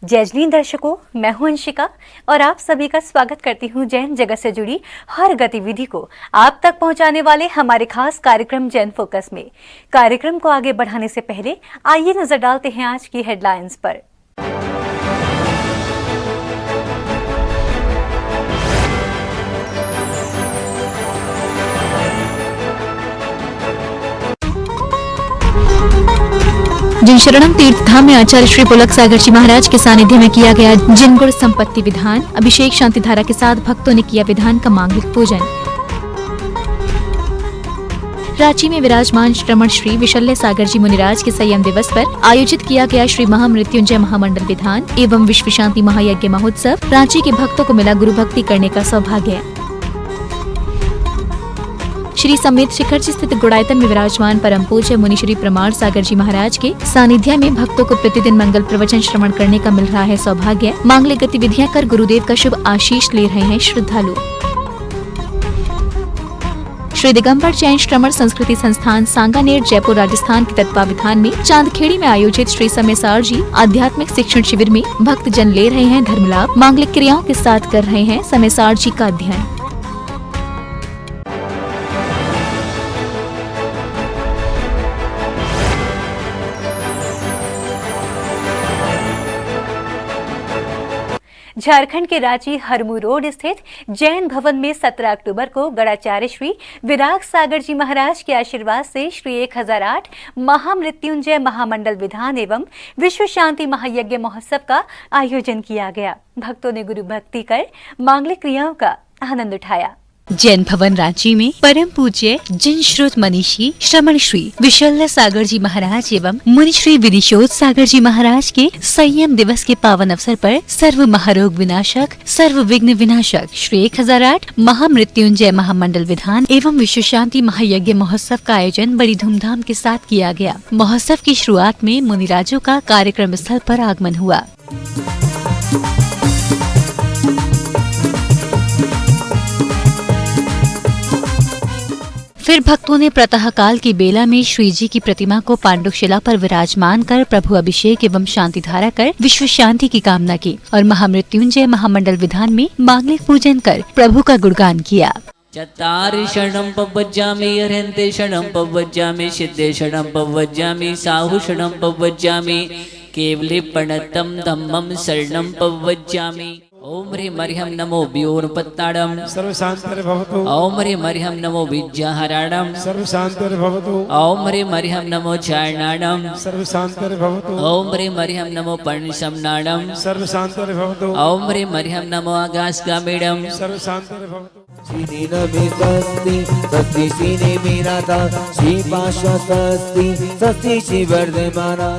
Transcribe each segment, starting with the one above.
जय जैन दर्शकों, मैं हूं अंशिका और आप सभी का स्वागत करती हूं जैन जगत से जुड़ी हर गतिविधि को आप तक पहुंचाने वाले हमारे खास कार्यक्रम जैन फोकस में। कार्यक्रम को आगे बढ़ाने से पहले आइए नजर डालते हैं आज की हेडलाइंस पर। जिन शरणम तीर्थ धाम में आचार्य श्री पुलक सागर जी महाराज के सानिध्य में किया गया जिन गुण संपत्ति विधान, अभिषेक शांति धारा के साथ भक्तों ने किया विधान का मांगलिक पूजन। रांची में विराजमान श्रमण श्री विशल्य सागर जी मुनिराज के संयम दिवस पर आयोजित किया गया श्री महामृत्युंजय महामंडल विधान एवं विश्व शांति महायज्ञ महोत्सव। रांची के भक्तों को मिला गुरु भक्ति करने का सौभाग्य। श्री समेत शिखर जी स्थित गुड़ायतन में विराजमान परम पूज्य मुनि श्री प्रमाण सागर जी महाराज के सानिध्य में भक्तों को प्रतिदिन मंगल प्रवचन श्रवण करने का मिल रहा है सौभाग्य। मांगलिक गतिविधियां कर गुरुदेव का शुभ आशीष ले रहे हैं श्रद्धालु। श्री दिगंबर जैन श्रमण संस्कृति संस्थान सांगानेर जयपुर राजस्थान के तत्वावधान में चांदखेड़ी में आयोजित श्री समेसार जी आध्यात्मिक शिक्षण शिविर में भक्त जन ले रहे हैं धर्म लाभ। मांगलिक क्रियाओं के साथ कर रहे हैं समेसार जी का अध्ययन। झारखंड के रांची हरमू रोड स्थित जैन भवन में 17 अक्टूबर को गणाचार्य श्री विराग सागर जी महाराज के आशीर्वाद से श्री 1008 महामृत्युंजय महामंडल विधान एवं विश्व शांति महायज्ञ महोत्सव का आयोजन किया गया। भक्तों ने गुरु भक्ति कर मांगलिक क्रियाओं का आनंद उठाया। जैन भवन रांची में परम पूज्य जिन श्रोत मनीषी श्रमण श्री विशल्य सागर जी महाराज एवं मुनि श्री विनिशोद सागर जी महाराज के संयम दिवस के पावन अवसर पर सर्व महारोग विनाशक सर्व विघ्न विनाशक श्री 1008 महामृत्युंजय महामंडल विधान एवं विश्व शांति महायज्ञ महोत्सव का आयोजन बड़ी धूमधाम के साथ किया गया। महोत्सव की शुरुआत में मुनिराजों का कार्यक्रम स्थल पर आगमन हुआ। फिर भक्तों ने प्रातः काल की बेला में श्री जी की प्रतिमा को पांडुशिला पर विराजमान कर प्रभु अभिषेक एवं शांति धारा कर विश्व शांति की कामना की और महामृत्युंजय महामंडल विधान में मांगलिक पूजन कर प्रभु का गुणगान किया। चत्तारि शरणं पवज्जामि अरहन्ते शरणं पवज्जामि सिद्धे शरणं पवज्जामि साहु शरणं पवज्जामि केवले प्रणतं धम्मं शरणं पवज्जामि। ओम ह्रीं मरिहं नमो व्योमपत्ताडं सर्वशान्तिर्भवतु। ओम ह्रीं मरिहं नमो विद्याहरणं सर्वशान्तिर्भवतु। ओम ह्रीं मरिहं नमो चारणाणं सर्वशान्तिर्भवतु। ओम ह्रीं मरिहं नमो पर्णशमनाणं सर्वशान्तिर्भवतु। ओम ह्रीं मरिहं नमो आकाशगामिडं सर्वशान्तिर्भवतु। सीने में स्वस्ति सीने मेरा था श्री पार्श्व स्वस्ति श्री वर्धमाना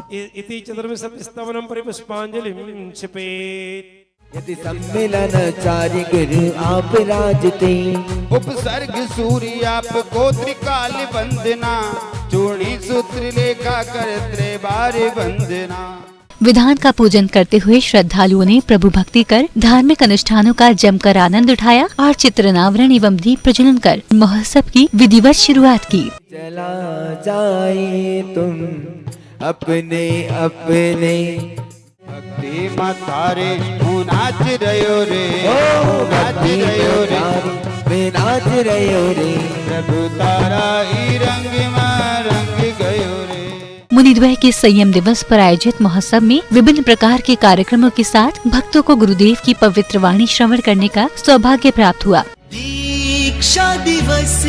इति चतुर्विंशतिस्तवनं परिपुष्पाञ्जलिं क्षिपेत्। यदि सम्मेलनचारि गुरु आप राजते उपसर्ग सूर्य आपको त्रिकाल वंदना चूड़ी सूत्र लेखा कर त्रिबार वंदना। विधान का पूजन करते हुए श्रद्धालुओं ने प्रभु भक्ति कर धार्मिक अनुष्ठानों का जमकर आनंद उठाया और चित्रनावरण एवं दीप प्रज्वलन कर महोत्सव की विधिवत शुरुआत की। चला जाए तुम अपने अपने भक्ति मातारे नाच रहो रे नाच रहो रे मैं नाच रहो रे प्रभु तारा ही रंग में रंग गयो रे। मुनिद्वय के संयम दिवस पर आयोजित महोत्सव में विभिन्न प्रकार के कार्यक्रमों के साथ भक्तों को गुरुदेव की पवित्र वाणी श्रवण करने का सौभाग्य प्राप्त हुआ। दीक्षा दिवस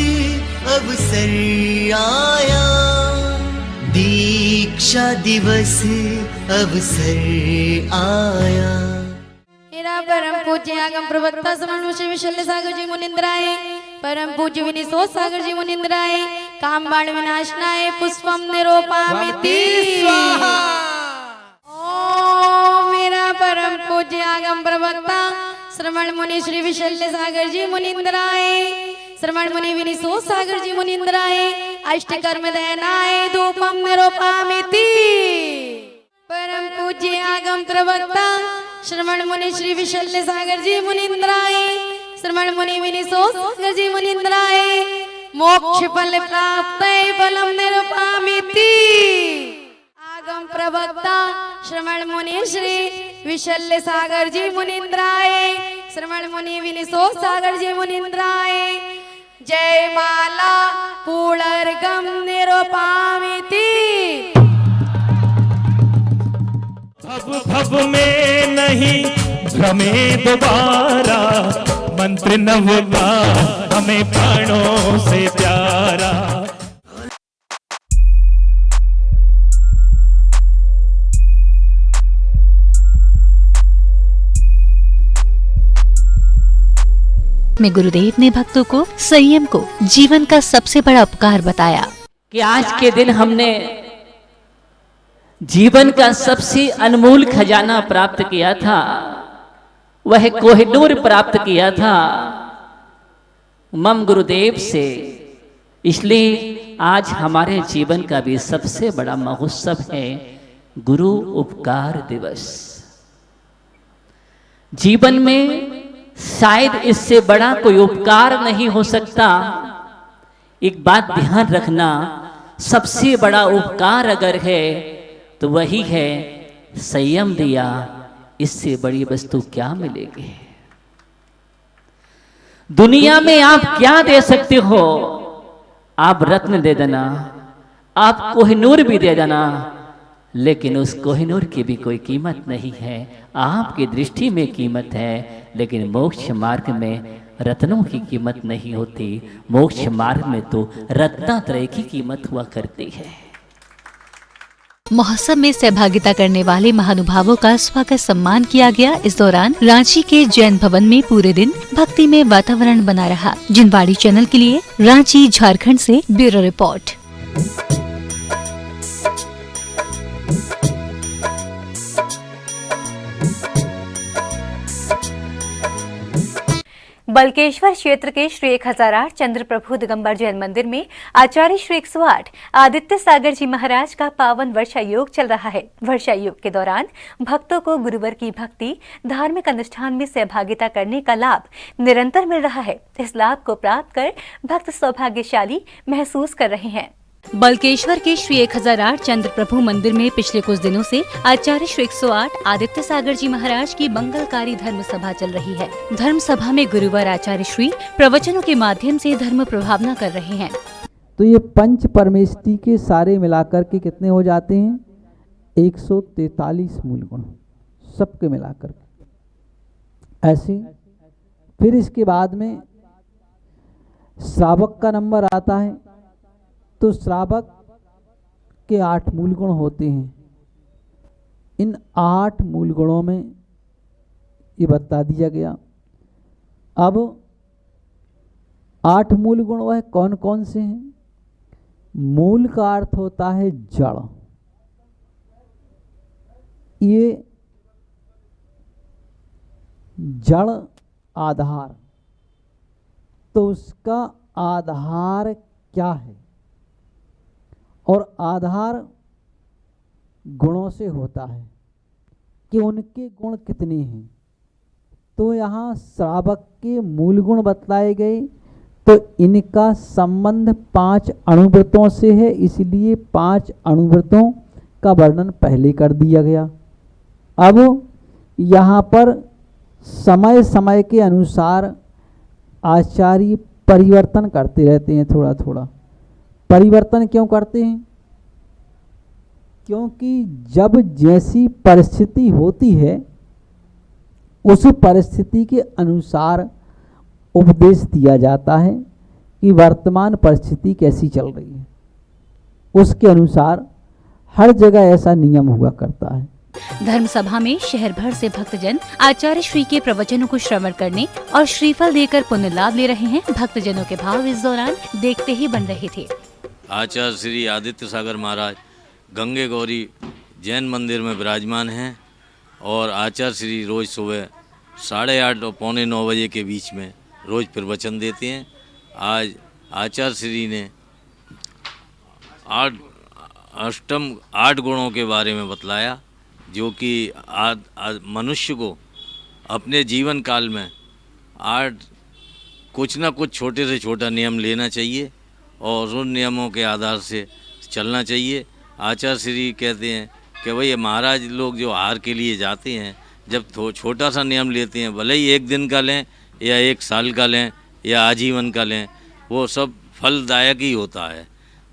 अवसर आया, दीक्षा दिवस अवसर आया। मेरा परम पूज्य आगम प्रवक्ता समन्वय श्री विशल्य सागर जी मुनिंद्राय, परम पूज्य विनिशोद सागर जी मुनिंद्राय, काम बाण विनाशनाय पुष्पम निरोपामिति स्वाहा। ओम मेरा परम पूज्य आगम प्रवक्ता श्रमण मुनि श्री विशल्य सागर जी मुनिंद्राय, श्रमण मुनि विनिशोद सागर जी मुनिंद्राय, अष्ट कर्म दयनाय धूपम निरोपामिति। परम पूज्य आगम प्रवक्ता श्रमण मुनि श्री विशल्य सागर जी मुनिंद्राय, श्रमण मुनि विनिशोद सागर जी मुनिंद्राय, मोक्ष फल प्राप्त फलम निरूपामिति। आगम प्रवक्ता श्रवण मुनि श्री विशल्य सागर जी मुनिंद्राय श्रवण मुनि विनिशोद सागर जी मुनिंद्राय जय माला पूर्णगम निरुपामिति। भव भव में नहीं भ्रमे दोबारा मंत्र नव का हमें प्राणों से प्यारा। में गुरुदेव ने भक्तों को संयम को जीवन का सबसे बड़ा उपकार बताया कि आज के दिन हमने जीवन का सबसे अनमोल खजाना प्राप्त किया था, वह कोहिनूर प्राप्त किया था मम गुरुदेव से। इसलिए आज हमारे जीवन का भी सबसे बड़ा महोत्सव है गुरु उपकार दिवस। जीवन में शायद इससे बड़ा कोई उपकार नहीं हो सकता। एक बात ध्यान रखना, सबसे बड़ा उपकार अगर है तो वही है संयम दिया, इससे बड़ी वस्तु क्या मिलेगी। दुनिया में आप क्या दे सकते हो? आप रत्न दे देना, आप कोहिनूर भी दे देना, लेकिन उस कोहिनूर की भी कोई कीमत नहीं है। आपकी दृष्टि में कीमत है, लेकिन मोक्ष मार्ग में रत्नों की कीमत नहीं होती। मोक्ष मार्ग में तो रत्नात्रय की कीमत हुआ करती है। महोत्सव में सहभागिता करने वाले महानुभावों का स्वागत सम्मान किया गया। इस दौरान रांची के जैन भवन में पूरे दिन भक्ति में वातावरण बना रहा। जिनवाड़ी चैनल के लिए रांची झारखंड से ब्यूरो रिपोर्ट। बलकेश्वर क्षेत्र के श्री 1008 चंद्र प्रभु दिगंबर जैन मंदिर में आचार्य श्री 108 आदित्य सागर जी महाराज का पावन वर्षा योग चल रहा है। वर्षा योग के दौरान भक्तों को गुरुवर की भक्ति, धार्मिक अनुष्ठान में सहभागिता करने का लाभ निरंतर मिल रहा है। इस लाभ को प्राप्त कर भक्त सौभाग्यशाली महसूस कर रहे हैं। बलकेश्वर के श्री 1008 चंद्र प्रभु मंदिर में पिछले कुछ दिनों से आचार्य श्री 108 आदित्य सागर जी महाराज की मंगलकारी धर्म सभा चल रही है। धर्म सभा में गुरुवार आचार्य श्री प्रवचनों के माध्यम से धर्म प्रभावना कर रहे हैं। तो ये पंच परमेष्टि के सारे मिलाकर के कितने हो जाते हैं? 143 मूल गुण सबके मिलाकर के। ऐसे फिर इसके बाद में श्रावक का नंबर आता है, तो श्रावक के 8 मूल गुण होते हैं। इन 8 मूल गुणों में ये बता दिया गया। अब 8 मूल गुण वह कौन कौन से हैं? मूल का अर्थ होता है जड़। ये जड़ आधार, तो उसका आधार क्या है? और आधार गुणों से होता है कि उनके गुण कितने हैं। तो यहाँ श्रावक के मूल गुण बतलाए गए, तो इनका संबंध 5 अणुव्रतों से है, इसलिए 5 अणुव्रतों का वर्णन पहले कर दिया गया। अब यहाँ पर समय समय के अनुसार आचार्य परिवर्तन करते रहते हैं। थोड़ा थोड़ा परिवर्तन क्यों करते हैं? क्योंकि जब जैसी परिस्थिति होती है उस परिस्थिति के अनुसार उपदेश दिया जाता है कि वर्तमान परिस्थिति कैसी चल रही है, उसके अनुसार हर जगह ऐसा नियम हुआ करता है। धर्म सभा में शहर भर से भक्तजन आचार्य श्री के प्रवचनों को श्रवण करने और श्रीफल देकर पुण्य लाभ ले रहे हैं। भक्तजनों के भाव इस दौरान देखते ही बन रहे थे। आचार्य श्री आदित्य सागर महाराज गंगे गौरी जैन मंदिर में विराजमान हैं और आचार्य श्री रोज सुबह 8:30 और 8:45 बजे के बीच में रोज प्रवचन देते हैं। आज आचार्य श्री ने 8 गुणों के बारे में बतलाया, जो कि मनुष्य को अपने जीवन काल में 8 कुछ ना कुछ छोटे से छोटा नियम लेना चाहिए और उन नियमों के आधार से चलना चाहिए। आचार्य श्री कहते हैं कि भाई महाराज लोग जो आहार के लिए जाते हैं, जब छोटा सा नियम लेते हैं, भले ही 1 दिन का लें या 1 साल का लें या आजीवन का लें, वो सब फलदायक ही होता है।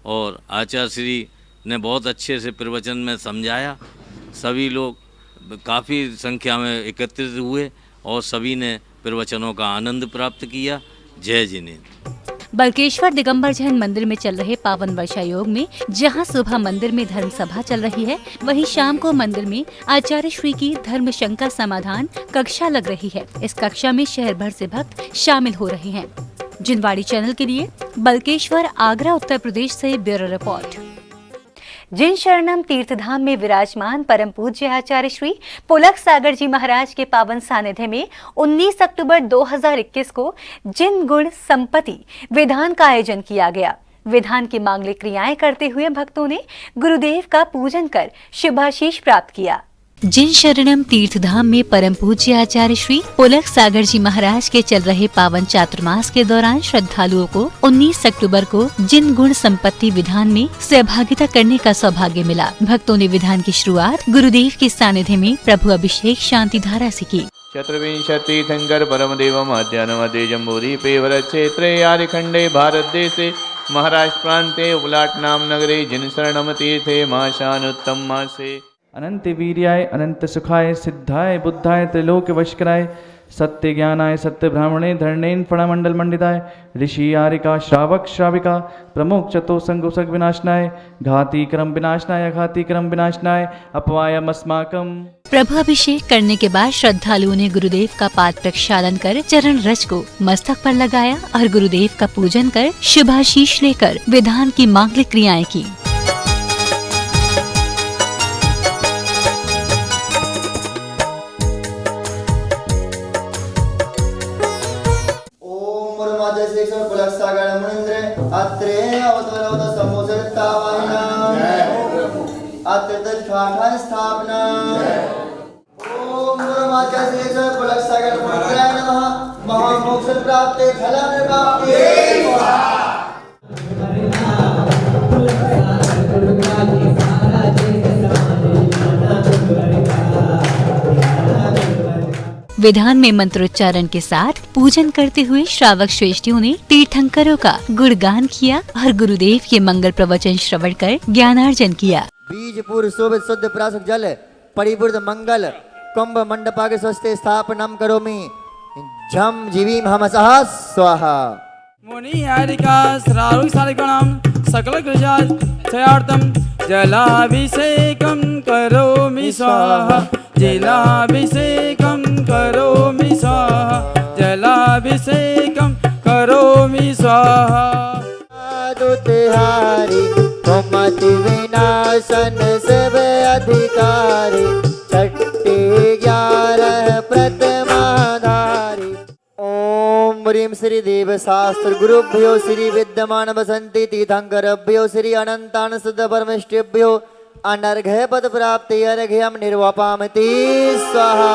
और आचार्य श्री ने बहुत अच्छे से प्रवचन में समझाया। सभी लोग काफ़ी संख्या में एकत्रित हुए और सभी ने प्रवचनों का आनंद प्राप्त किया। जय जिनेन्द्र। बल्केश्वर दिगंबर जैन मंदिर में चल रहे पावन वर्षा योग में जहां सुबह मंदिर में धर्म सभा चल रही है, वहीं शाम को मंदिर में आचार्य श्री की धर्म शंका समाधान कक्षा लग रही है। इस कक्षा में शहर भर से भक्त शामिल हो रहे हैं। जिनवाड़ी चैनल के लिए बल्केश्वर, आगरा, उत्तर प्रदेश से ब्यूरो रिपोर्ट। जिन शरणम तीर्थधाम में विराजमान परम पूज्य आचार्य श्री पुलक सागर जी महाराज के पावन सानिध्य में 19 अक्टूबर 2021 को जिन गुण संपत्ति विधान का आयोजन किया गया। विधान की मांगलिक क्रियाएं करते हुए भक्तों ने गुरुदेव का पूजन कर शुभाशीष प्राप्त किया। जिन शरणम तीर्थधाम में परम पूज्य आचार्य श्री पुलक सागर जी महाराज के चल रहे पावन चातुर्मास के दौरान श्रद्धालुओं को 19 अक्टूबर को जिन गुण संपत्ति विधान में सहभागिता करने का सौभाग्य मिला। भक्तों ने विधान की शुरुआत गुरुदेव के सानिध्य में प्रभु अभिषेक शांति धारा से की। चतुर्विंशति तीर्थंकर परम देवम अद्यानवदे जम्बूरी पेवर क्षेत्रे आर्यखंडे भारत देशे महाराष्ट्र प्रांते उपलाट नाम नगरे जिन शरणम तीर्थे माशानुत्तम मासे अनंत वीर्याय अनंत सुखाय सिद्धाय बुद्धाय त्रैलोक्य वशकराय सत्य ज्ञानाय सत्य ब्राह्मणे धरणेन फणमंडल मंडिताय ऋषि आरिका श्रावक श्राविका प्रमुख चतो संगोसक विनाशनाय घाती क्रम विनाशनाय घाती क्रम विनाशनाय अपवायम अस्माकम। प्रभु अभिषेक करने के बाद श्रद्धालुओं ने गुरुदेव का पाद प्रक्षालन कर चरण रज को मस्तक पर लगाया और गुरुदेव का पूजन कर शुभाशीष लेकर विधान की मांगलिक क्रियाएं की। स्थापना ओम गुरुमाचार्य पुलक सागर पुत्राय नमः महामोक्ष प्राप्ते फलं प्राप्ते। विधान में मंत्रोच्चारण के साथ पूजन करते हुए श्रावक श्रेष्ठियों ने तीर्थंकरों का गुणगान किया और गुरुदेव के मंगल प्रवचन श्रवण कर ज्ञानार्जन किया। बीज पूर्व शोभित शुद्ध प्रासक जल परिपूर्ण मंगल कुंभ मंडपाके स्वस्ते स्थापनम करोमि झम जीवीम हमसः स्वाहा। मुनि हारिका श्रावक सारिकाणाम सकल कृजार्थम जलाभिषेकं करोमि स्वाहा जलाभिषेकं करोमि स्वाहा जलाभिषेकं करोमि स्वाहा। दुतिहारी कुमति विनाशन सब अधिकारी छट्टे 11 प्रथमाधारी। ओम ह्रीं श्री देव शास्त्र गुरुभ्यो श्री विद्यमान वसंती तीर्थंकरभ्यो श्री अनंतान शुद्ध परमेष्टिभ्यो अनर्घ्य पद प्राप्ति अर्घ्यम निर्वापामति स्वाहा।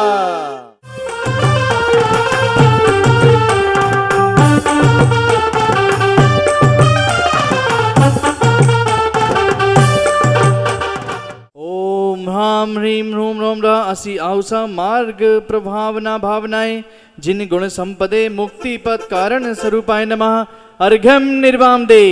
ह्राम ह्रीं ह्रूम रोम र असि आउसा मार्ग प्रभावना भावनाएं जिन गुण संपदे मुक्ति पद कारण स्वरूपाय नमः अर्घ्यम निर्वाम दे।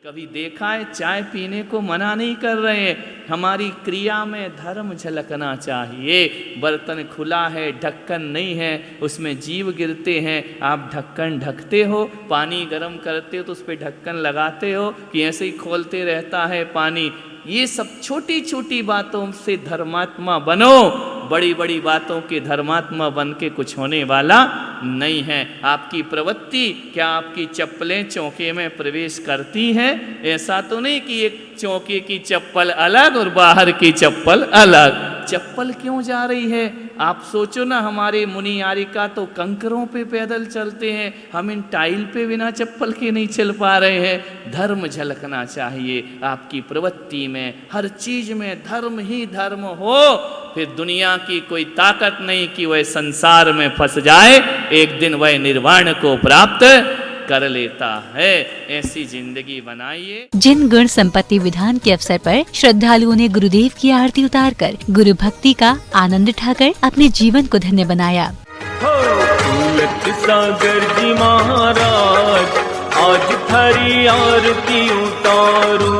कभी देखा है चाय पीने को मना नहीं कर रहे हैं, हमारी क्रिया में धर्म झलकना चाहिए। बर्तन खुला है, ढक्कन नहीं है, उसमें जीव गिरते हैं, आप ढक्कन ढकते हो, पानी गर्म करते हो तो उस पर ढक्कन लगाते हो कि ऐसे ही खोलते रहता है पानी। ये सब छोटी छोटी बातों से धर्मात्मा बनो, बड़ी बड़ी बातों के धर्मात्मा बन के कुछ होने वाला नहीं है। आपकी प्रवृत्ति क्या आपकी चप्पलें चौके में प्रवेश करती हैं? ऐसा तो नहीं कि एक चौके की चप्पल अलग और बाहर की चप्पल अलग। चप्पल क्यों जा रही है? आप सोचो ना, हमारे मुनि आरिका तो कंकरों पे पैदल चलते हैं, हम इन टाइल पे बिना चप्पल के नहीं चल पा रहे हैं। धर्म झलकना चाहिए आपकी प्रवृत्ति में, हर चीज में धर्म ही धर्म हो, फिर दुनिया की कोई ताकत नहीं कि वह संसार में फंस जाए, एक दिन वह निर्वाण को प्राप्त कर लेता है। ऐसी जिंदगी बनाइए। जिन गुण संपत्ति विधान के अवसर पर श्रद्धालुओं ने गुरुदेव की आरती उतारकर गुरु भक्ति का आनंद उठाकर अपने जीवन को धन्य बनाया। सागर जी महाराज आज थारी आरती उतारू।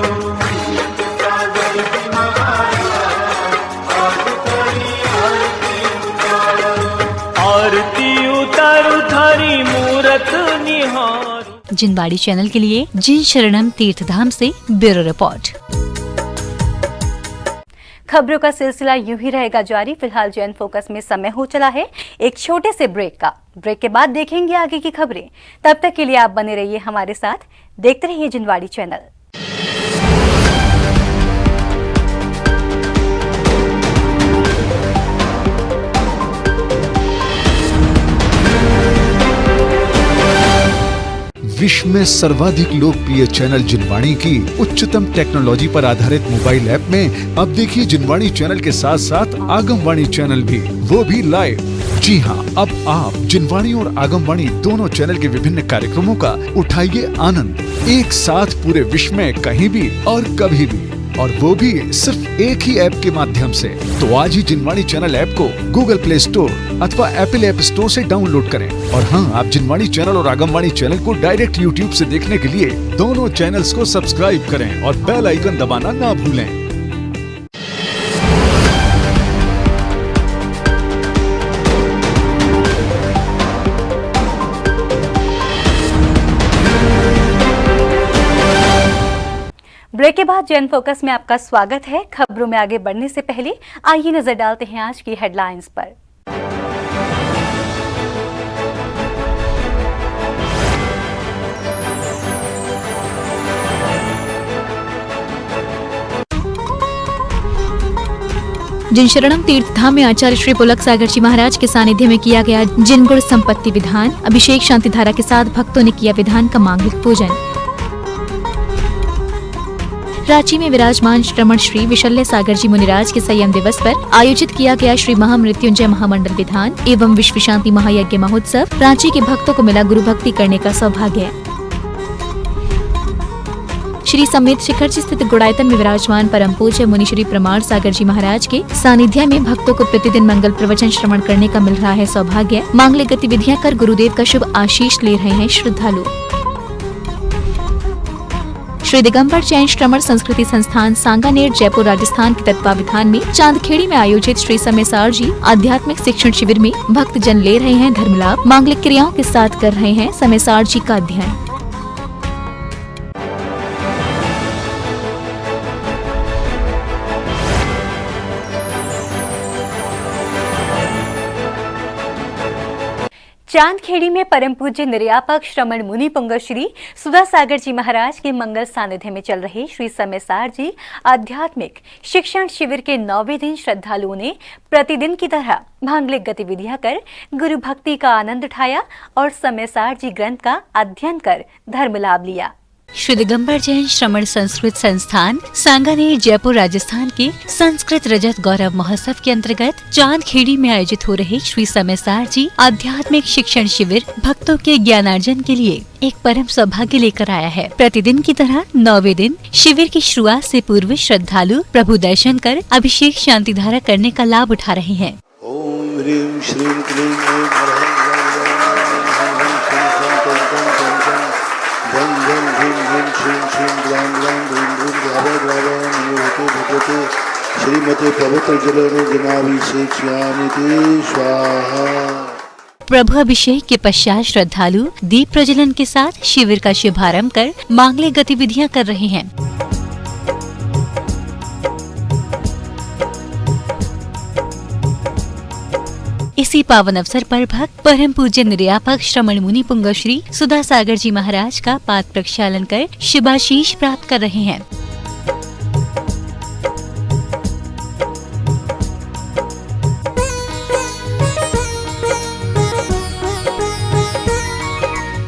आरती उतारू थारी मूरत निहारू। जिनवाड़ी चैनल के लिए जिन शरणम तीर्थधाम से ब्यूरो रिपोर्ट। खबरों का सिलसिला यूं ही रहेगा जारी। फिलहाल जैन फोकस में समय हो चला है एक छोटे से ब्रेक का। ब्रेक के बाद देखेंगे आगे की खबरें। तब तक के लिए आप बने रहिए हमारे साथ, देखते रहिए जिनवाड़ी चैनल। विश्व में सर्वाधिक लोकप्रिय चैनल जिनवाणी की उच्चतम टेक्नोलॉजी पर आधारित मोबाइल ऐप में अब देखिए जिनवाणी चैनल के साथ साथ आगमवाणी चैनल भी, वो भी लाइव। जी हाँ, अब आप जिनवाणी और आगमवाणी दोनों चैनल के विभिन्न कार्यक्रमों का उठाइए आनंद, एक साथ पूरे विश्व में कहीं भी और कभी भी, और वो भी सिर्फ एक ही ऐप के माध्यम से। तो आज ही जिनवाणी चैनल ऐप को गूगल प्ले स्टोर अथवा एप्पल ऐप स्टोर से डाउनलोड करें। और हाँ, आप जिनवाणी चैनल और आगमवाणी चैनल को डायरेक्ट यूट्यूब से देखने के लिए दोनों चैनल्स को सब्सक्राइब करें और बेल आइकन दबाना ना भूलें। ब्रेक के बाद जैन फोकस में आपका स्वागत है। खबरों में आगे बढ़ने से पहले आइए नजर डालते हैं आज की हेडलाइंस पर। जिन शरणम तीर्थधाम में आचार्य श्री पुलक सागर जी महाराज के सानिध्य में किया गया जिन गुण संपत्ति विधान, अभिषेक शांति धारा के साथ भक्तों ने किया विधान का मांगलिक पूजन। रांची में विराजमान श्रमण श्री विशल्य सागर जी मुनिराज के संयम दिवस पर आयोजित किया गया श्री महामृत्युंजय महामंडल विधान एवं विश्व शांति महायज्ञ महोत्सव। रांची के भक्तों को मिला गुरु भक्ति करने का सौभाग्य। श्री समेत शिखरजी स्थित गुड़ायतन में विराजमान परम पूज्य मुनि श्री प्रमाण सागर जी महाराज के सानिध्य में भक्तों को प्रतिदिन मंगल प्रवचन श्रवण करने का मिल रहा है सौभाग्य। मांगलिक गतिविधियां कर गुरुदेव का शुभ आशीष ले रहे हैं श्रद्धालु। श्री दिगंबर जैन श्रमण संस्कृति संस्थान सांगानेर जयपुर राजस्थान के तत्वावधान में चांदखेड़ी में आयोजित श्री समेसार जी आध्यात्मिक शिक्षण शिविर में भक्त जन ले रहे हैं धर्म लाभ। मांगलिक क्रियाओं के साथ कर रहे हैं समेसार जी का अध्ययन। चांदखेड़ी में परम पूज्य निर्यापक श्रमण मुनि पुंगश्री सुधा सागर जी महाराज के मंगल सानिध्य में चल रहे श्री समेसार जी आध्यात्मिक शिक्षण शिविर के 9वें दिन श्रद्धालुओं ने प्रतिदिन की तरह मांगलिक गतिविधियां कर गुरु भक्ति का आनंद उठाया और समेसार जी ग्रंथ का अध्ययन कर धर्म लाभ लिया। श्री दिगंबर जैन श्रमण संस्कृत संस्थान सांगानेर जयपुर राजस्थान के संस्कृत रजत गौरव महोत्सव के अंतर्गत चांदखेड़ी में आयोजित हो रहे श्री समेसार जी आध्यात्मिक शिक्षण शिविर भक्तों के ज्ञानार्जन के लिए एक परम सौभाग्य लेकर आया है। प्रतिदिन की तरह 9वें दिन शिविर की शुरुआत से पूर्व श्रद्धालु प्रभु दर्शन कर अभिषेक शांति धारा करने का लाभ उठा रहे हैं। ओम ह्रीं श्रीं क्लीं श्रीमते पवित्र जलाभिषेक्ष्यामि स्वाहा। प्रभु अभिषेक के पश्चात श्रद्धालु दीप प्रज्वलन के साथ शिविर का शुभारंभ कर मांगलिक गतिविधियां कर रहे हैं। इसी पावन अवसर पर भक्त परम पूज्य निर्यापक श्रमण मुनि पुंगश्री सुधा सागर जी महाराज का पाद प्रक्षालन कर शुभाशीष प्राप्त कर रहे हैं।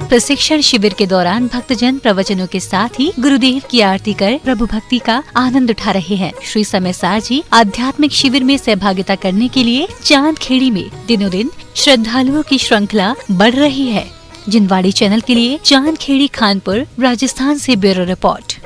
प्रशिक्षण शिविर के दौरान भक्तजन प्रवचनों के साथ ही गुरुदेव की आरती कर प्रभु भक्ति का आनंद उठा रहे हैं। श्री समेसार जी आध्यात्मिक शिविर में सहभागिता करने के लिए चांदखेड़ी में दिनों दिन श्रद्धालुओं की श्रृंखला बढ़ रही है। जिनवाड़ी चैनल के लिए चांदखेड़ी खानपुर राजस्थान से ब्यूरो रिपोर्ट।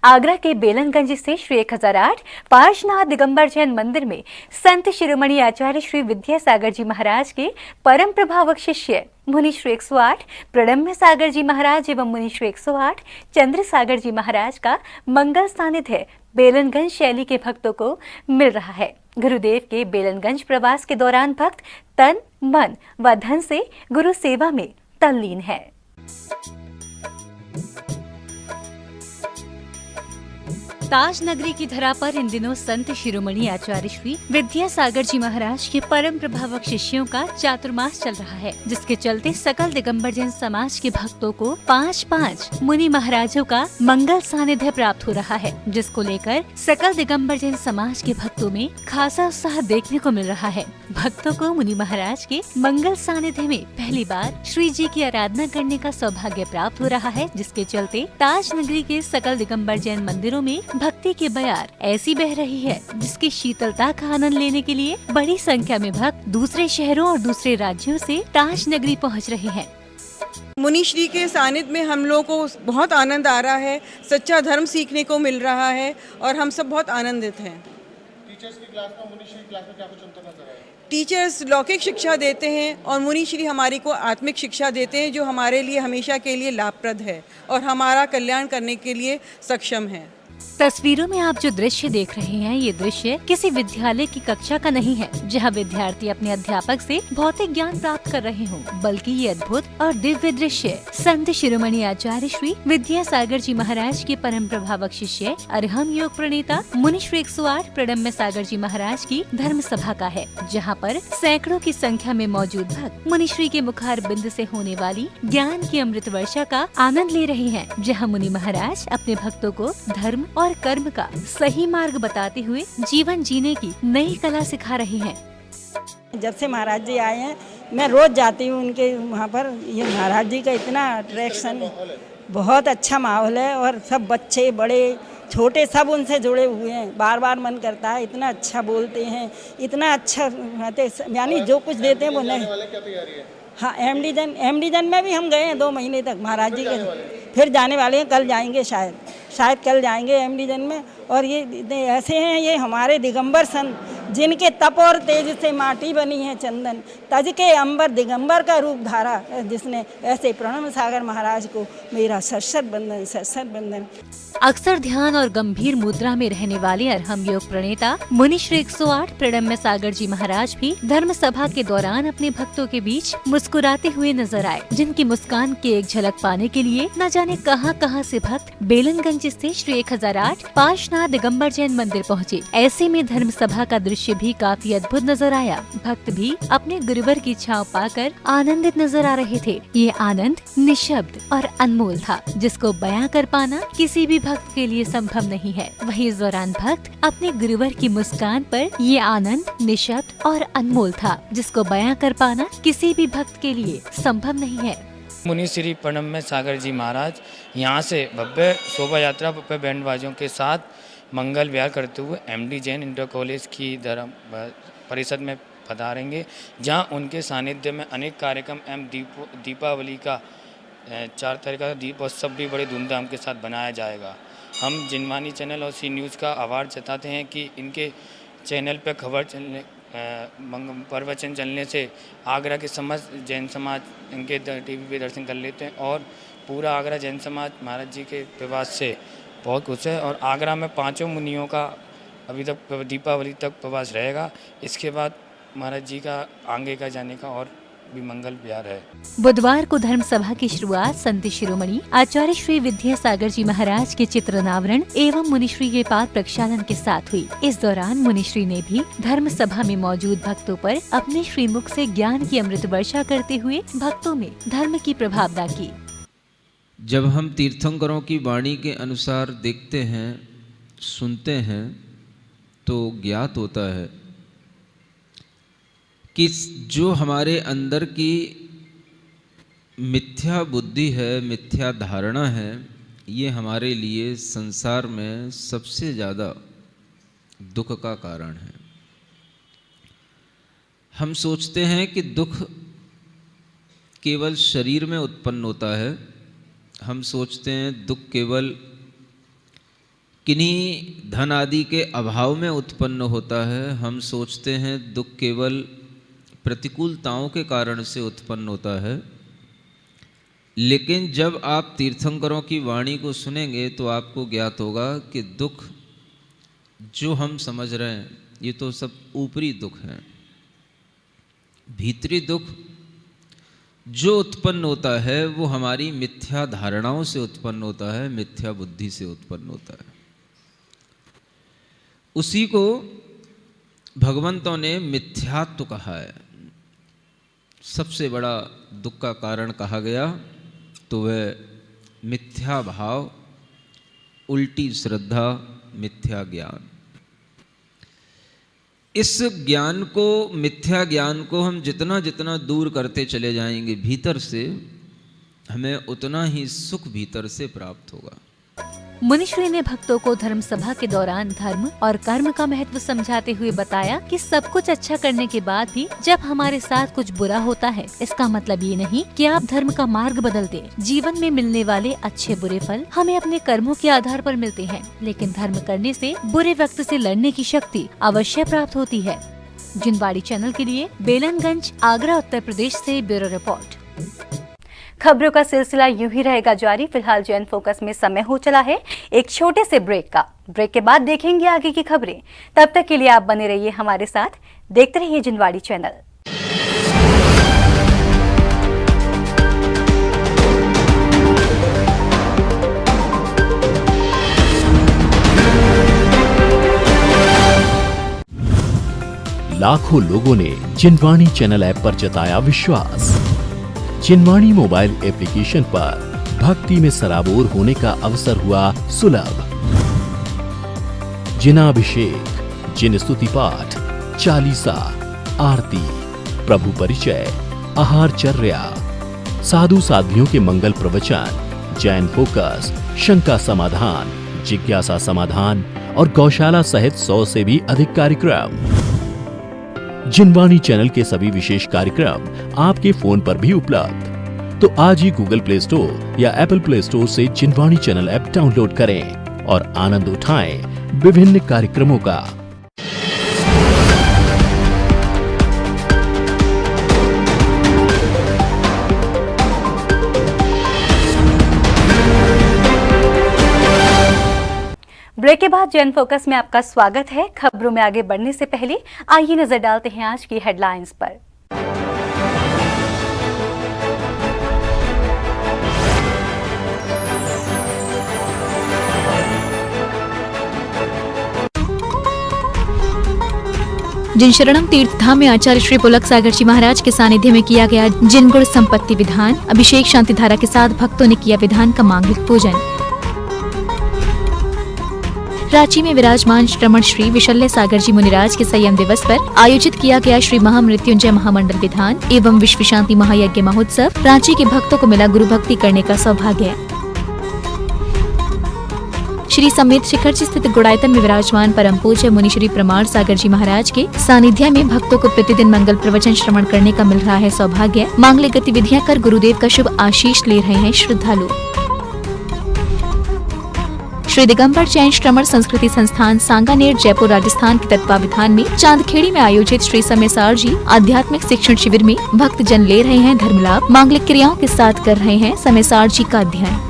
आगरा के बेलनगंज से श्री 1008 पार्श्वनाथ दिगंबर जैन मंदिर में संत शिरोमणि आचार्य श्री विद्यासागर जी महाराज के परम प्रभावक शिष्य मुनि श्री 108 प्रणम्य सागर जी महाराज एवं मुनि श्री 108 चंद्र सागर जी महाराज का मंगल सानिध्य बेलनगंज शैली के भक्तों को मिल रहा है। गुरुदेव के बेलनगंज प्रवास के दौरान भक्त तन, मन व धन से गुरु सेवा में तल्लीन है। ताज नगरी की धरा पर इन दिनों संत शिरोमणि आचार्य श्री विद्यासागर जी महाराज के परम प्रभावक शिष्यों का चातुर्मास चल रहा है, जिसके चलते सकल दिगंबर जैन समाज के भक्तों को 5-5 मुनि महाराजों का मंगल सानिध्य प्राप्त हो रहा है, जिसको लेकर सकल दिगंबर जैन समाज के भक्तों में खासा उत्साह देखने को मिल रहा है। भक्तों को मुनि महाराज के मंगल सानिध्य में पहली बार श्री जी की आराधना करने का सौभाग्य प्राप्त हो रहा है, जिसके चलते ताज नगरी के सकल दिगंबर जैन मंदिरों में भक्ति की बयार ऐसी बह रही है, जिसकी शीतलता का आनंद लेने के लिए बड़ी संख्या में भक्त दूसरे शहरों और दूसरे राज्यों से ताज नगरी पहुंच रहे हैं। मुनि श्री के सानिध्य में हम लोग को बहुत आनंद आ रहा है, सच्चा धर्म सीखने को मिल रहा है और हम सब बहुत आनंदित हैं। टीचर्स की क्लास में, मुनि श्री क्लास में क्या कुछ अंतर नजर आया? टीचर्स लौकिक शिक्षा देते हैं और मुनि श्री हमारी को आत्मिक शिक्षा देते हैं, जो हमारे लिए हमेशा के लिए लाभप्रद है और हमारा कल्याण करने के लिए सक्षम है। तस्वीरों में आप जो दृश्य देख रहे हैं, ये दृश्य किसी विद्यालय की कक्षा का नहीं है, जहां विद्यार्थी अपने अध्यापक से भौतिक ज्ञान प्राप्त कर रहे हों, बल्कि ये अद्भुत और दिव्य दृश्य संत शिरोमणि आचार्य श्री विद्यासागर जी महाराज के परम प्रभावक शिष्य अरहम योग प्रणेता मुनि श्री 108 प्रणम्य सागर जी महाराज की धर्म सभा का है, जहाँ पर सैकड़ों की संख्या में मौजूद भक्त मुनि श्री के मुखार बिंद से होने वाली ज्ञान की अमृत वर्षा का आनंद ले रहे हैं, जहाँ मुनि महाराज अपने भक्तों को धर्म और कर्म का सही मार्ग बताते हुए जीवन जीने की नई कला सिखा रहे हैं। जब से महाराज जी आए हैं, मैं रोज जाती हूँ उनके वहाँ पर। ये महाराज जी का इतना अट्रैक्शन, बहुत अच्छा माहौल है और सब बच्चे बड़े छोटे सब उनसे जुड़े हुए हैं। बार बार मन करता है, इतना अच्छा बोलते हैं, इतना अच्छा यानी जो कुछ देते हैं वो नहीं। हाँ, एमडी जन में भी हम गए हैं 2 महीने तक महाराज जी के, फिर जाने वाले हैं, कल जाएंगे शायद कल जाएंगे एमडी जन में। और ये ऐसे हैं, ये हमारे दिगंबर संत जिनके तप और तेज से माटी बनी है चंदन, तज के अंबर दिगंबर का रूप धारा, जिसने ऐसे प्रणम सागर महाराज को मेरा सशत बंदन। अक्सर ध्यान और गंभीर मुद्रा में रहने वाले अरहम योग प्रणेता मुनि श्री 108 प्रणम्य सागर जी महाराज भी धर्म सभा के दौरान अपने भक्तों के बीच मुस्कुराते हुए नजर आए, जिनकी मुस्कान की एक झलक पाने के लिए न जाने कहां से भक्त बेलनगंज से श्री 1008 पार्श्वनाथ दिगंबर जैन मंदिर पहुँचे। ऐसे में धर्म सभा का दृश्य भी काफी अद्भुत नजर आया। भक्त भी अपने गुरुवर की छांव पाकर आनंदित नजर आ रहे थे। ये आनंद निशब्द और अनमोल था, जिसको बयां कर पाना किसी भी भक्त के लिए संभव नहीं है। वहीं इस दौरान भक्त अपने गुरुवर की मुस्कान पर ये आनंद निशब्द और अनमोल था, जिसको बयां कर पाना किसी भी भक्त के लिए संभव नहीं है। मुनि श्री प्रणम्य सागर जी महाराज यहाँ से भव्य शोभा यात्रा भव्य बैंड बाजों के साथ मंगल विहार करते हुए एमडी जैन इंटर कॉलेज की धर्म परिषद में पधारेंगे, जहाँ उनके सानिध्य में अनेक कार्यक्रम एवं दीपावली का 4 तारीख का दीपोत्सव भी बड़े धूमधाम के साथ बनाया जाएगा। हम जिनवानी चैनल और सी न्यूज़ का आभार जताते हैं कि इनके चैनल पर खबर चलने प्रवचन चलने से आगरा के समस्त जैन समाज इनके टीवी पे दर्शन कर लेते हैं और पूरा आगरा जैन समाज महाराज जी के प्रवास से बहुत खुश है। और आगरा में 5 मुनियों का अभी तक दीपावली तक प्रवास रहेगा। इसके बाद महाराज जी का आगे का जाने का और भी मंगल विहार है। बुधवार को धर्म सभा की शुरुआत संत शिरोमणि आचार्य श्री विद्यासागर जी महाराज के चित्रनावरण एवं मुनिश्री के पाद प्रक्षालन के साथ हुई। इस दौरान मुनिश्री ने भी धर्म सभा में मौजूद भक्तों पर अपने श्रीमुख से ज्ञान की अमृत वर्षा करते हुए भक्तों में धर्म की प्रभावना की। जब हम तीर्थंकरों की वाणी के अनुसार देखते हैं, सुनते हैं, तो ज्ञात होता है कि जो हमारे अंदर की मिथ्या बुद्धि है, मिथ्या धारणा है, ये हमारे लिए संसार में सबसे ज़्यादा दुख का कारण है। हम सोचते हैं कि दुख केवल शरीर में उत्पन्न होता है। हम सोचते हैं दुख केवल किन्हीं धन आदि के अभाव में उत्पन्न होता है। हम सोचते हैं दुख केवल प्रतिकूलताओं के कारण से उत्पन्न होता है। लेकिन जब आप तीर्थंकरों की वाणी को सुनेंगे तो आपको ज्ञात होगा कि दुख जो हम समझ रहे हैं ये तो सब ऊपरी दुख हैं। भीतरी दुख जो उत्पन्न होता है वो हमारी मिथ्या धारणाओं से उत्पन्न होता है, मिथ्या बुद्धि से उत्पन्न होता है। उसी को भगवंतों ने मिथ्यात्व कहा है। सबसे बड़ा दुख का कारण कहा गया तो वह मिथ्या भाव, उल्टी श्रद्धा, मिथ्या ज्ञान। इस ज्ञान को, मिथ्या ज्ञान को हम जितना जितना दूर करते चले जाएंगे भीतर से, हमें उतना ही सुख भीतर से प्राप्त होगा। मुनिश्री ने भक्तों को धर्म सभा के दौरान धर्म और कर्म का महत्व समझाते हुए बताया कि सब कुछ अच्छा करने के बाद भी जब हमारे साथ कुछ बुरा होता है, इसका मतलब ये नहीं कि आप धर्म का मार्ग बदल दें। जीवन में मिलने वाले अच्छे बुरे फल हमें अपने कर्मों के आधार पर मिलते हैं, लेकिन धर्म करने से बुरे वक्त से लड़ने की शक्ति अवश्य प्राप्त होती है। जिनवाड़ी चैनल के लिए बेलनगंज, आगरा, उत्तर प्रदेश से ब्यूरो रिपोर्ट। खबरों का सिलसिला यूं ही रहेगा जारी। फिलहाल जैन फोकस में समय हो चला है एक छोटे से ब्रेक का। ब्रेक के बाद देखेंगे आगे की खबरें। तब तक के लिए आप बने रहिए हमारे साथ, देखते रहिए जिनवाड़ी चैनल। लाखों लोगों ने जिनवाणी चैनल ऐप पर जताया विश्वास। जिनवाणी मोबाइल एप्लीकेशन पर भक्ति में सराबोर होने का अवसर हुआ सुलभ। जिनाभिषेक, जिन स्तुति पाठ, चालीसा, आरती, प्रभु परिचय, आहारचर्या, साधु साध्वियों के मंगल प्रवचन, जैन फोकस, शंका समाधान, जिज्ञासा समाधान और गौशाला सहित 100 से भी अधिक कार्यक्रम। जिनवाणी चैनल के सभी विशेष कार्यक्रम आपके फोन पर भी उपलब्ध। तो आज ही गूगल प्ले स्टोर या एप्पल प्ले स्टोर से जिनवाणी चैनल ऐप डाउनलोड करें और आनंद उठाएं विभिन्न कार्यक्रमों का। ब्रेक के बाद जैन फोकस में आपका स्वागत है। खबरों में आगे बढ़ने से पहले आइए नजर डालते हैं आज की हेडलाइंस पर। जिनशरणम तीर्थ धाम में आचार्य श्री पुलक सागर जी महाराज के सानिध्य में किया गया जिनगुण संपत्ति विधान। अभिषेक शांति धारा के साथ भक्तों ने किया विधान का मांगलिक पूजन। रांची में विराजमान श्रमण श्री विशल्य सागर जी मुनिराज के संयम दिवस पर आयोजित किया गया श्री महामृत्युंजय महामंडल विधान एवं विश्व शांति महायज्ञ महोत्सव। रांची के भक्तों को मिला गुरु भक्ति करने का सौभाग्य। श्री समेत शिखर जी स्थित गुड़ायतन में विराजमान परम पूज्य मुनि श्री प्रमाण सागर जी महाराज के सानिध्य में भक्तों को प्रतिदिन मंगल प्रवचन श्रवण करने का मिल रहा है सौभाग्य। मांगलिक गतिविधियां कर गुरुदेव का शुभ आशीष ले रहे हैं श्रद्धालु। श्री दिगंबर जैन श्रमण संस्कृति संस्थान सांगानेर जयपुर राजस्थान के तत्वावधान में चांदखेड़ी में आयोजित श्री समेसार जी आध्यात्मिक शिक्षण शिविर में भक्त जन ले रहे हैं धर्म लाभ। मांगलिक क्रियाओं के साथ कर रहे हैं समेसार जी का अध्ययन।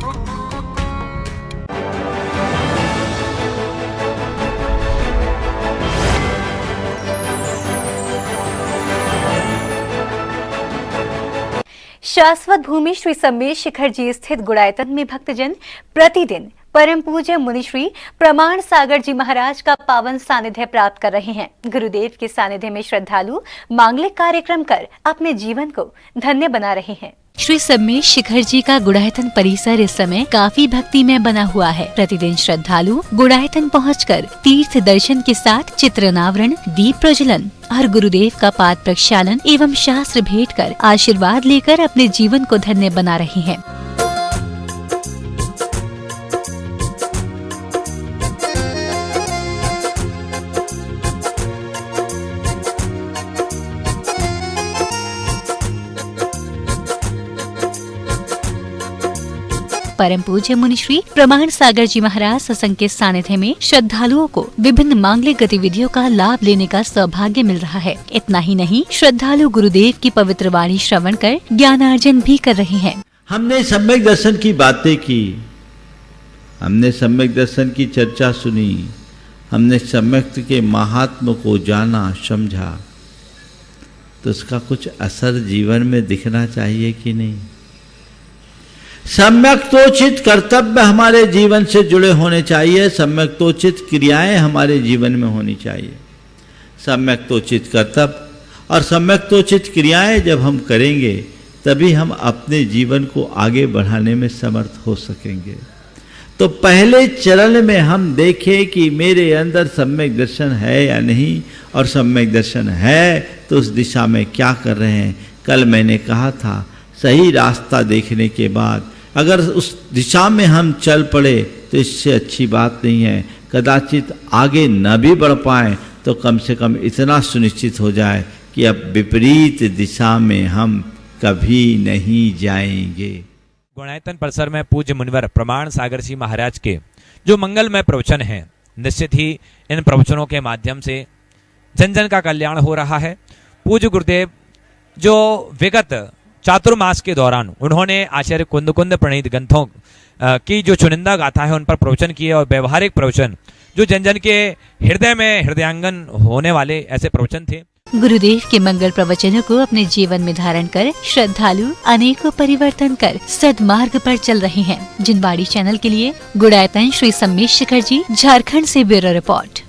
शाश्वत भूमि श्री समेत शिखर जी स्थित गुड़ायतन में भक्तजन प्रतिदिन परम पूज्य मुनि श्री प्रमाण सागर जी महाराज का पावन सानिध्य प्राप्त कर रहे हैं। गुरुदेव के सानिध्य में श्रद्धालु मांगलिक कार्यक्रम कर अपने जीवन को धन्य बना रहे हैं। श्री सम्मेश शिखर जी का गुड़ायतन परिसर इस समय काफी भक्ति में बना हुआ है। प्रतिदिन श्रद्धालु गुड़ायतन पहुंचकर तीर्थ दर्शन के साथ चित्रनावरण, दीप प्रज्वलन और गुरुदेव का पाद प्रक्षालन एवं शास्त्र भेंट कर आशीर्वाद लेकर अपने जीवन को धन्य बना रहे हैं। परम पूज्य मुनि श्री प्रमाण सागर जी महाराज सत्संग के सानिध्य में श्रद्धालुओं को विभिन्न मांगलिक गतिविधियों का लाभ लेने का सौभाग्य मिल रहा है। इतना ही नहीं, श्रद्धालु गुरुदेव की पवित्र वाणी श्रवण कर ज्ञानार्जन भी कर रहे हैं। हमने सम्यक दर्शन की बातें की, हमने सम्यक दर्शन की चर्चा सुनी, हमने सम्यक के महात्म को जाना समझा, तो उसका कुछ असर जीवन में दिखना चाहिए कि नहीं। सम्यक्तोचित कर्तव्य हमारे जीवन से जुड़े होने चाहिए, सम्यक्तोचित क्रियाएं हमारे जीवन में होनी चाहिए। सम्यक्तोचित कर्तव्य और सम्यक्तोचित क्रियाएं जब हम करेंगे तभी हम अपने जीवन को आगे बढ़ाने में समर्थ हो सकेंगे। तो पहले चरण में हम देखें कि मेरे अंदर सम्यक दर्शन है या नहीं, और सम्यक दर्शन है तो उस दिशा में क्या कर रहे हैं। कल मैंने कहा था, सही रास्ता देखने के बाद अगर उस दिशा में हम चल पड़े तो इससे अच्छी बात नहीं है। कदाचित आगे न भी बढ़ पाए तो कम से कम इतना सुनिश्चित हो जाए कि अब विपरीत दिशा में हम कभी नहीं जाएंगे। गुणायतन परिसर में पूज्य मुनिवर प्रमाण सागर जी महाराज के जो मंगलमय प्रवचन हैं, निश्चित ही इन प्रवचनों के माध्यम से जन जन का कल्याण हो रहा है। पूज्य गुरुदेव जो विगत चातुर्मास के दौरान उन्होंने आचार्य कुंद कुंद प्रणीत ग्रंथों की जो चुनिंदा गाथा है उन पर प्रवचन किए, और व्यवहारिक प्रवचन जो जन जन के हृदय में हृदयांगन होने वाले ऐसे प्रवचन थे। गुरुदेव के मंगल प्रवचनों को अपने जीवन में धारण कर श्रद्धालु अनेकों परिवर्तन कर सदमार्ग पर चल रहे हैं। जिनवाड़ी चैनल के लिए गुड़ायतन श्री सम्मेश शिखर जी, झारखंड से ब्यूरो रिपोर्ट।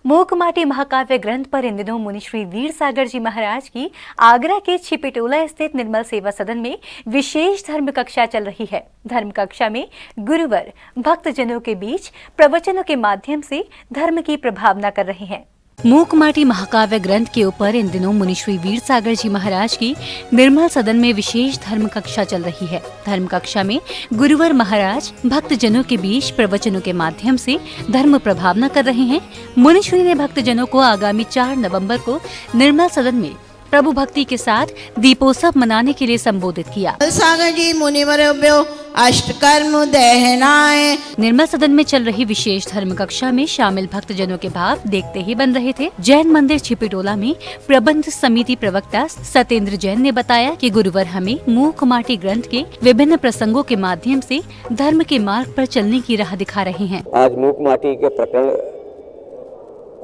मूकमाटी महाकाव्य ग्रंथ पर इन दिनों मुनि श्री वीर सागर जी महाराज की आगरा के छिपिटोला स्थित निर्मल सेवा सदन में विशेष धर्म कक्षा चल रही है। धर्म कक्षा में गुरुवर भक्तजनों के बीच प्रवचनों के माध्यम से धर्म की प्रभावना कर रहे हैं। मूकमाटी महाकाव्य ग्रंथ के ऊपर इन दिनों मुनि श्री वीर सागर जी महाराज की निर्मल सदन में विशेष धर्म कक्षा चल रही है। धर्म कक्षा में गुरुवर महाराज भक्तजनों के बीच प्रवचनों के माध्यम से धर्म प्रभावना कर रहे हैं। मुनि श्री ने भक्तजनों को आगामी 4 नवंबर को निर्मल सदन में प्रभु भक्ति के साथ दीपोत्सव मनाने के लिए संबोधित किया। सागर जी मुनिवरभ्यो अष्टकर्म दहनाए। निर्मल सदन में चल रही विशेष धर्म कक्षा में शामिल भक्तजनों के भाव देखते ही बन रहे थे। जैन मंदिर छिपिटोला में प्रबंध समिति प्रवक्ता सत्येंद्र जैन ने बताया कि गुरुवर हमें मूकमाटी ग्रंथ के विभिन्न प्रसंगों के माध्यम से धर्म के मार्ग पर चलने की राह दिखा रहे हैं। आज मूकमाटी के प्रकरण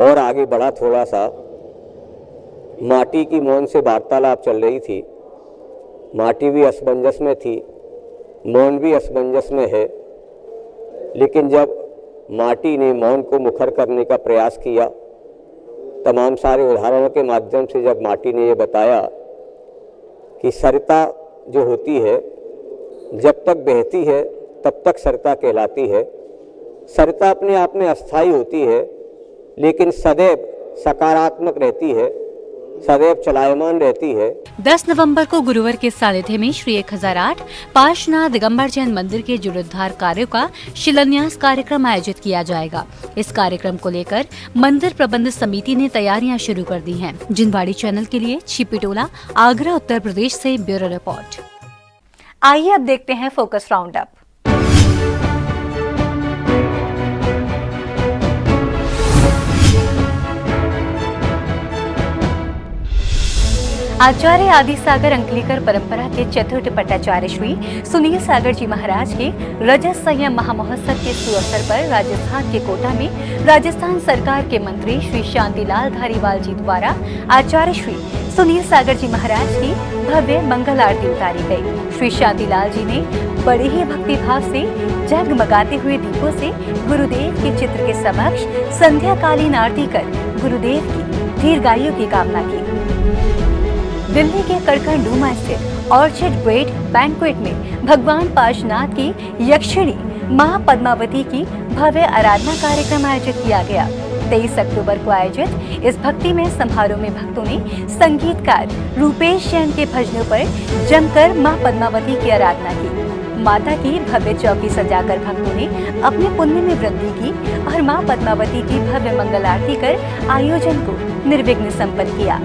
और आगे बढ़ा, थोड़ा सा माटी की मौन से वार्तालाप चल रही थी। माटी भी असमंजस में थी, मौन भी असमंजस में है, लेकिन जब माटी ने मौन को मुखर करने का प्रयास किया, तमाम सारे उदाहरणों के माध्यम से जब माटी ने ये बताया कि सरिता जो होती है जब तक बहती है तब तक सरिता कहलाती है। सरिता अपने आप में अस्थायी होती है, लेकिन सदैव सकारात्मक रहती है, सदैव चलायमान रहती है। 10 नवंबर को गुरुवर के सानिध्य में श्री 1008 पार्श्वनाथ दिगंबर जैन मंदिर के जीर्णोद्धार कार्यों का शिलान्यास कार्यक्रम आयोजित किया जाएगा। इस कार्यक्रम को लेकर मंदिर प्रबंध समिति ने तैयारियां शुरू कर दी हैं। जिनवाड़ी चैनल के लिए छिपिटोला, आगरा, उत्तर प्रदेश से ब्यूरो रिपोर्ट। आइए अब देखते हैं फोकस राउंड अप। आचार्य आदि सागर अंकलीकर परंपरा के चतुर्थ पट्टाचार्य श्री सुनील सागर जी महाराज के रजत संयम महामहोत्सव के सुअवसर पर राजस्थान के कोटा में राजस्थान सरकार के मंत्री श्री शांतिलाल धारीवाल जी द्वारा आचार्य श्री सुनील सागर जी महाराज की भव्य मंगल आरती उतारी गई। श्री शांतिलाल जी ने बड़े ही भक्ति भाव से जगमगाते हुए दीपों से गुरुदेव के चित्र के समक्ष संध्याकालीन आरती कर गुरुदेव की दीर्घायु की कामना की। दिल्ली के करखंडूमा स्थित ऑर्चिड ग्रेट बैंक्वेट में भगवान पार्श्वनाथ की यक्षिणी मां पद्मावती की भव्य आराधना कार्यक्रम आयोजित किया गया। 23 अक्टूबर को आयोजित इस भक्तिमय समारोह में भक्तों ने संगीतकार रूपेश जैन के भजनों पर जमकर मां पद्मावती की आराधना की। माता की भव्य चौकी सजाकर भक्तों ने अपने पुण्य में वृद्धि की और मां पद्मावती की भव्य मंगल आरती कर आयोजन को निर्विघ्न संपन्न किया।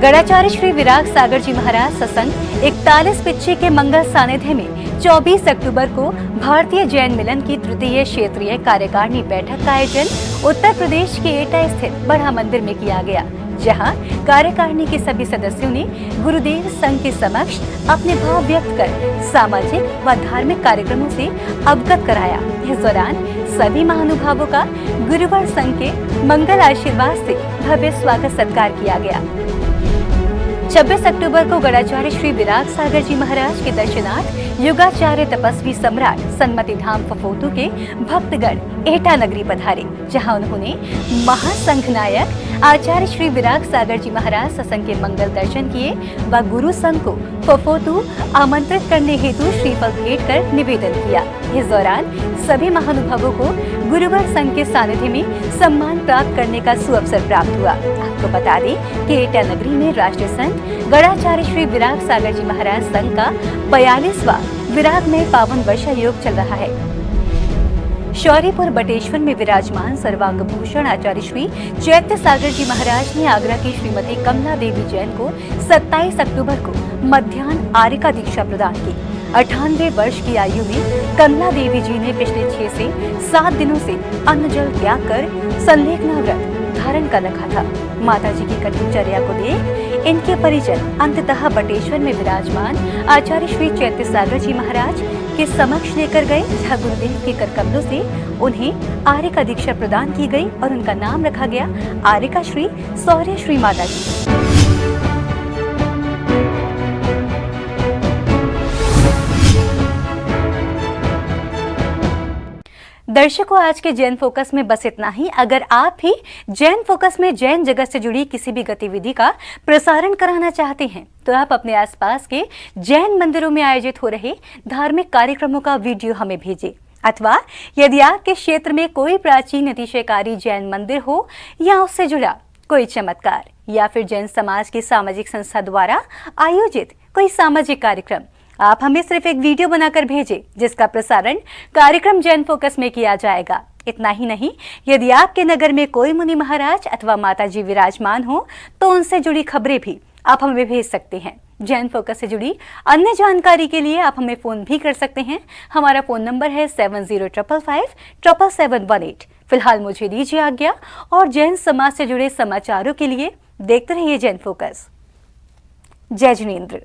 गढ़ाचार्य श्री विराग सागर जी महाराज सत्संग 41 पिच्छे के मंगल सानिध्य में 24 अक्टूबर को भारतीय जैन मिलन की तृतीय क्षेत्रीय कार्यकारिणी बैठक का आयोजन उत्तर प्रदेश के एटा स्थित बड़ा मंदिर में किया गया, जहां कार्यकारिणी के सभी सदस्यों ने गुरुदेव संघ के समक्ष अपने भाव व्यक्त कर सामाजिक व धार्मिक कार्यक्रमों से अवगत कराया। इस दौरान सभी महानुभावों का गुरुवर संघ के मंगल आशीर्वाद से भव्य स्वागत सत्कार किया गया। 26 अक्टूबर को गढ़ाचार्य श्री विराग सागर जी महाराज के दर्शनार्थ युगाचार्य तपस्वी सम्राट सन्मति धाम फफोतू के भक्तगण एटा नगरी पधारे, जहां उन्होंने महासंघ नायक आचार्य श्री विराग सागर जी महाराज सत्संग के मंगल दर्शन किए व गुरु संघ को फफोतू आमंत्रित करने हेतु श्रीफल भेंट कर निवेदन किया। इस दौरान सभी महानुभावों को गुरुवर संघ के सानिध्य में सम्मान प्राप्त करने का सुअवसर प्राप्त हुआ। आपको बता दें कि एटा नगरी में राष्ट्रीय संत गढ़ाचार्य श्री विराग सागर जी महाराज संघ का 42वां विराग में पावन वर्षा योग चल रहा है। शौरीपुर बटेश्वर में विराजमान सर्वांग भूषण आचार्य श्री चैत्य सागर जी महाराज ने आगरा की श्रीमती कमला देवी जैन को 27 अक्टूबर को मध्याह्न आर्य दीक्षा प्रदान की। 98 वर्ष की आयु में कमला देवी जी ने पिछले 6 से 7 दिनों से अन्न जल त्याग कर संलेखना व्रत धारण कर रखा था। माता जी की कठिन चर्या को देख इनके परिजन अंततः बटेश्वर में विराजमान आचार्य श्री चैत्य सागर जी महाराज के समक्ष लेकर गए, जहाँ गुरुदेव के करकमलों से उन्हें आर्य का दीक्षा प्रदान की गई और उनका नाम रखा गया आर्य का श्री सौर्य श्री माता जी। दर्शकों, आज के जैन फोकस में बस इतना ही। अगर आप भी जैन फोकस में जैन जगत से जुड़ी किसी भी गतिविधि का प्रसारण कराना चाहते हैं तो आप अपने आसपास के जैन मंदिरों में आयोजित हो रहे धार्मिक कार्यक्रमों का वीडियो हमें भेजें। अथवा यदि आपके क्षेत्र में कोई प्राचीन अतिशयकारी जैन मंदिर हो या उससे जुड़ा कोई चमत्कार या फिर जैन समाज की सामाजिक संस्था द्वारा आयोजित कोई सामाजिक कार्यक्रम, आप हमें सिर्फ एक वीडियो बनाकर भेजें जिसका प्रसारण कार्यक्रम जैन फोकस में किया जाएगा। इतना ही नहीं, यदि आपके नगर में कोई मुनि महाराज अथवा माता जी विराजमान हो तो उनसे जुड़ी खबरें भी आप हमें भेज सकते हैं। जैन फोकस से जुड़ी अन्य जानकारी के लिए आप हमें फोन भी कर सकते हैं। हमारा फोन नंबर है 7055577718। फिलहाल मुझे दीजिए आज्ञा और जैन समाज से जुड़े समाचारों के लिए देखते रहिए जैन फोकस। जय जिनेंद्र।